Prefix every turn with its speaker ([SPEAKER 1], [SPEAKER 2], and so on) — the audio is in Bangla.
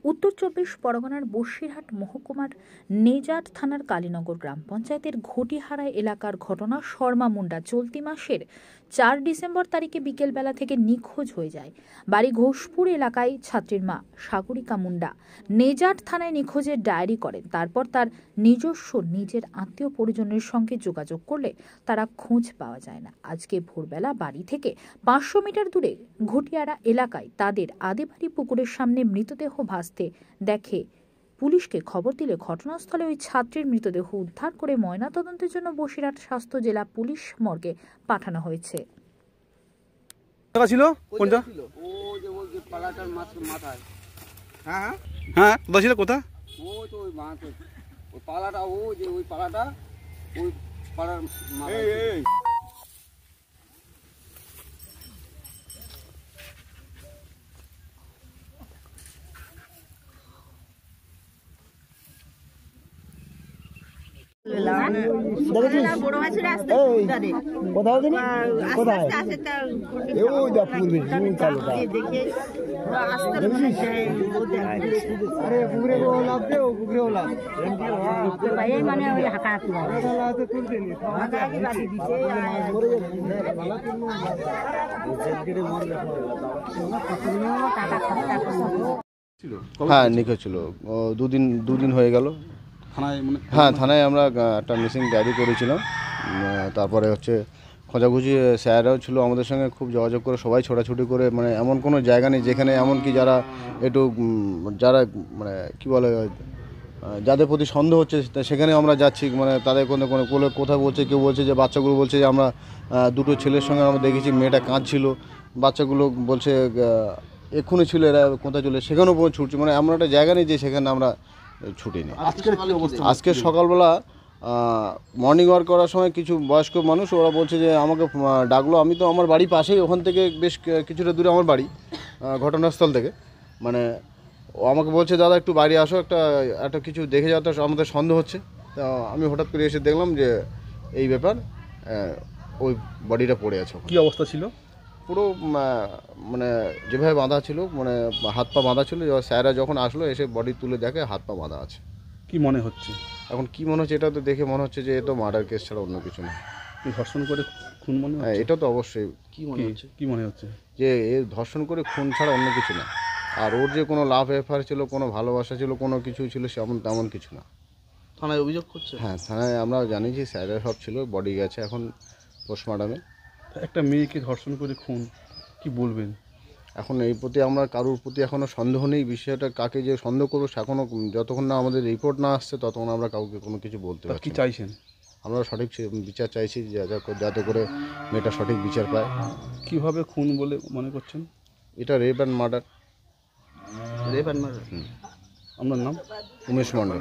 [SPEAKER 1] উত্তর চব্বিশ পরগনার বসিরহাট মহকুমার নেজাট থানার কালীনগর গ্রাম পঞ্চায়েতের ঘটিহারা এলাকার ঘটনা। শর্মা মুন্ডা চলতি মাসের 4 ডিসেম্বর তারিখে বিকেলবেলা থেকে নিখোঁজ হয়ে যায়। বাড়ি ঘোষপুর এলাকায় ছাত্রীর মা সাগরিকা মুন্ডা নেজাট থানায় নিখোঁজের ডায়েরি করেন। তারপর তার নিজের আত্মীয় পরিজনের সঙ্গে যোগাযোগ করলে তারা খোঁজ পাওয়া যায় না। আজকে ভোরবেলা বাড়ি থেকে 500 মিটার দূরে ঘটিয়ারা এলাকায় তাদের আদিবাড়ি পুকুরের সামনে মৃতদেহ ভাসতে দেখে পুলিশকে খবর দিলে ঘটনাস্থলে ওই ছাত্রীর মৃতদেহ উদ্ধার করে ময়নাতদন্তের জন্য বসিরহাট স্বাস্থ্য জেলা পুলিশ মর্গে পাঠানো হয়েছে।
[SPEAKER 2] ছিল কোনটা?
[SPEAKER 3] ও যে ওই যে পালাটার মাথায়।
[SPEAKER 2] হ্যাঁ হ্যাঁ, কোথা ছিল? কোথা?
[SPEAKER 3] ও তো ওই মাথা, ওই পালাটা, ও যে ওই পালাটা, ওই পালার মাথায়।
[SPEAKER 4] হ্যাঁ, নিখোঁজ ছিল। দুদিন হয়ে গেল। হ্যাঁ, থানায় আমরা একটা মিসিং ডায়েরি করেছিলাম। তারপরে হচ্ছে খোঁজাখুঁজি স্যাররাও ছিল আমাদের সঙ্গে, খুব যোগাযোগ করে সবাই ছোটাছুটি করে, মানে এমন কোনো জায়গা নেই যেখানে এমনকি যারা একটু যারা মানে কী বলে যাদের প্রতি সন্দেহ হচ্ছে সেখানে আমরা যাচ্ছি। মানে তাদের কোনো কোথাও বলছে, কেউ বলছে যে বাচ্চাগুলো বলছে যে আমরা দুটো ছেলের সঙ্গে আমরা দেখেছি, মেয়েটা কাঁদছিল, বাচ্চাগুলো বলছে এক্ষুনি ছিল এরা কোথায় চলে, সেখানেও ছুটছি। মানে এমন একটা জায়গা নেই যে সেখানে আমরা ছুটিনি। আজকে সকালবেলা মর্নিং ওয়াক করার সময় কিছু বয়স্ক মানুষ ওরা বলছে যে আমাকে ডাকলো। আমি তো আমার বাড়ি পাশেই, ওখান থেকে বেশ কিছুটা দূরে আমার বাড়ি ঘটনাস্থল থেকে। মানে ও আমাকে বলছে দাদা একটু বাইরে আসো, একটা কিছু দেখে যাওয়া, তো আমাদের সন্দেহ হচ্ছে। তা আমি হঠাৎ করে এসে দেখলাম যে এই ব্যাপার, ওই বডিটা পড়ে আছে।
[SPEAKER 2] কী অবস্থা ছিল?
[SPEAKER 4] পুরো মানে যেভাবে বাঁধা ছিল, মানে হাত পা বাঁধা ছিল। স্যাররা যখন আসলো এসে বডি তুলে দেখে হাত পা বাঁধা আছে।
[SPEAKER 2] কি মনে হচ্ছে
[SPEAKER 4] এখন কি মনে হচ্ছে, এটা তো দেখে মনে হচ্ছে যে এ তো মার্ডার কেস ছাড়া অন্য কিছু না।
[SPEAKER 2] ধর্ষণ করে খুন মনে হচ্ছে?
[SPEAKER 4] হ্যাঁ, এটা তো অবশ্যই।
[SPEAKER 2] কি মনে হচ্ছে
[SPEAKER 4] যে এ ধর্ষণ করে খুন ছাড়া অন্য কিছু না। আর ওর যে কোনো লাভ অ্যাফেয়ার ছিল, কোনো ভালোবাসা ছিল, কোনো কিছু ছিল, তেমন কিছু না।
[SPEAKER 5] থানায় অভিযোগ করছে?
[SPEAKER 4] হ্যাঁ, থানায় আমরা জানিয়েছি, স্যাররা সব ছিল, বডি গেছে এখন পোস্টমর্টমে।
[SPEAKER 2] একটা মেয়েকে ধর্ষণ করে খুন, কি বলবেন?
[SPEAKER 4] এখন এই প্রতি আমরা কারোর প্রতি এখনও সন্দেহ নেই। বিষয়টা কাকে যে সন্দেহ করবো এখনও যতক্ষণ না আমাদের রিপোর্ট না আসছে ততক্ষণ আমরা কাউকে কোনো কিছু বলতে পারছি
[SPEAKER 2] কি
[SPEAKER 4] না।
[SPEAKER 2] চাইছেন?
[SPEAKER 4] আমরা সঠিক বিচার চাইছি, যাতে করে মেয়েটা সঠিক বিচার পায়।
[SPEAKER 2] কিভাবে খুন বলে মনে করছেন?
[SPEAKER 4] এটা rape and murder.
[SPEAKER 5] Rape and murder.
[SPEAKER 2] আপনার নাম?
[SPEAKER 4] উমেশ মণ্ডল।